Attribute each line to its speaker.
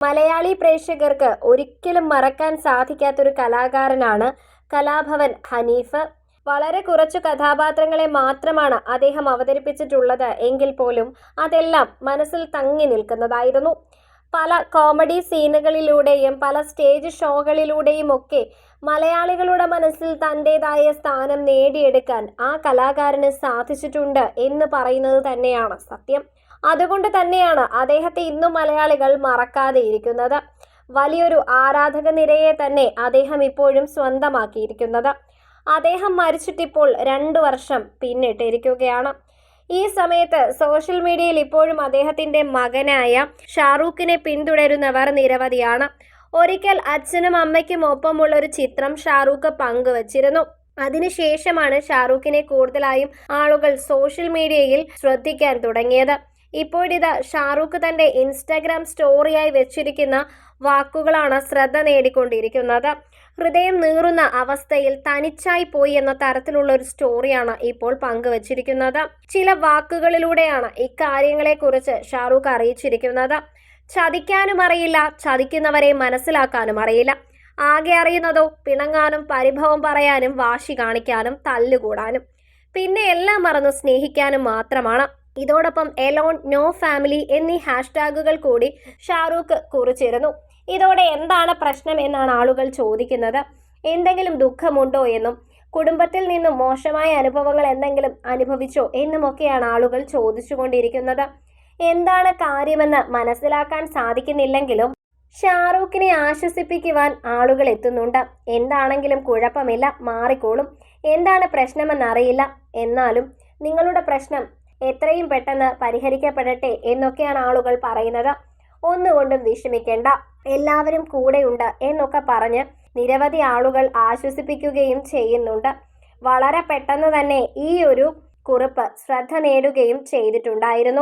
Speaker 1: മലയാളി പ്രേക്ഷകർക്ക് ഒരിക്കലും മറക്കാൻ സാധിക്കാത്തൊരു കലാകാരനാണ് കലാഭവൻ ഹനീഫ്. വളരെ കുറച്ചു കഥാപാത്രങ്ങളെ മാത്രമാണ് അദ്ദേഹം അവതരിപ്പിച്ചിട്ടുള്ളത് എങ്കിൽ പോലും അതെല്ലാം മനസ്സിൽ തങ്ങി നിൽക്കുന്നതായിരുന്നു. പല കോമഡി സീനുകളിലൂടെയും പല സ്റ്റേജ് ഷോകളിലൂടെയും ഒക്കെ മലയാളികളുടെ മനസ്സിൽ തൻ്റെതായ സ്ഥാനം നേടിയെടുക്കാൻ ആ കലാകാരന് സാധിച്ചിട്ടുണ്ട് എന്ന് പറയുന്നത് തന്നെയാണ് സത്യം. അതുകൊണ്ട് തന്നെയാണ് അദ്ദേഹത്തെ ഇന്നും മലയാളികൾ മറക്കാതെ ഇരിക്കുന്നത്. വലിയൊരു ആരാധക നിരയെ തന്നെ അദ്ദേഹം ഇപ്പോഴും സ്വന്തമാക്കിയിരിക്കുന്നത്. അദ്ദേഹം മരിച്ചിട്ടിപ്പോൾ 2 വർഷം പിന്നിട്ടിരിക്കുകയാണ്. ഈ സമയത്ത് സോഷ്യൽ മീഡിയയിൽ ഇപ്പോഴും അദ്ദേഹത്തിന്റെ മകനായ ഷാറൂഖിനെ പിന്തുടരുന്നവർ നിരവധിയാണ്. ഒരിക്കൽ അച്ഛനും അമ്മയ്ക്കും ഒപ്പമുള്ള ഒരു ചിത്രം ഷാറൂഖ് പങ്കുവച്ചിരുന്നു. അതിനുശേഷമാണ് ഷാറൂഖിനെ കൂടുതലായും ആളുകൾ സോഷ്യൽ മീഡിയയിൽ ശ്രദ്ധിക്കാൻ തുടങ്ങിയത്. ഇപ്പോഴിതാ ഷാറൂഖ് തന്റെ ഇൻസ്റ്റാഗ്രാം സ്റ്റോറിയായി വെച്ചിരിക്കുന്ന വാക്കുകളാണ് ശ്രദ്ധ നേടിക്കൊണ്ടിരിക്കുന്നത്. ഹൃദയം നീറുന്ന അവസ്ഥയിൽ തനിച്ചായി പോയി എന്ന തരത്തിലുള്ള ഒരു സ്റ്റോറിയാണ് ഇപ്പോൾ പങ്കുവച്ചിരിക്കുന്നത്. ചില വാക്കുകളിലൂടെയാണ് ഇക്കാര്യങ്ങളെക്കുറിച്ച് ഷാറൂഖ് അറിയിച്ചിരിക്കുന്നത്. ചതിക്കാനും അറിയില്ല, ചതിക്കുന്നവരെ മനസ്സിലാക്കാനും അറിയില്ല. ആകെ അറിയുന്നതോ പിണങ്ങാനും പരിഭവം പറയാനും വാശി കാണിക്കാനും തല്ലുകൂടാനും പിന്നെ എല്ലാം മറന്ന് സ്നേഹിക്കാനും മാത്രമാണ്. ഇതോടൊപ്പം എലോൺ, നോ ഫാമിലി എന്നീ ഹാഷ്ടാഗുകൾ കൂടി ഷാറൂഖ് കുറിച്ചിരുന്നു. ഇതോടെ എന്താണ് പ്രശ്നം എന്നാണ് ആളുകൾ ചോദിക്കുന്നത്. എന്തെങ്കിലും ദുഃഖമുണ്ടോ എന്നും കുടുംബത്തിൽ നിന്നും മോശമായ അനുഭവങ്ങൾ എന്തെങ്കിലും അനുഭവിച്ചോ എന്നുമൊക്കെയാണ് ആളുകൾ ചോദിച്ചുകൊണ്ടിരിക്കുന്നത്. എന്താണ് കാര്യമെന്ന് മനസ്സിലാക്കാൻ സാധിക്കുന്നില്ലെങ്കിലും ഷാറൂഖിനെ ആശ്വസിപ്പിക്കുവാൻ ആളുകൾ എത്തുന്നുണ്ട്. എന്താണെങ്കിലും കുഴപ്പമില്ല, മാറിക്കോളും. എന്താണ് പ്രശ്നമെന്നറിയില്ല, എന്നാലും നിങ്ങളുടെ പ്രശ്നം എത്രയും പെട്ടെന്ന് പരിഹരിക്കപ്പെടട്ടെ എന്നൊക്കെയാണ് ആളുകൾ പറയുന്നത്. ഒന്നുകൊണ്ടും വിഷമിക്കേണ്ട, എല്ലാവരും കൂടെയുണ്ട് എന്നൊക്കെ പറഞ്ഞ് നിരവധി ആളുകൾ ആശ്വസിപ്പിക്കുകയും ചെയ്യുന്നുണ്ട്. വളരെ പെട്ടെന്ന് തന്നെ ഈ ഒരു കുറിപ്പ് ശ്രദ്ധ നേടുകയും ചെയ്തിട്ടുണ്ടായിരുന്നു.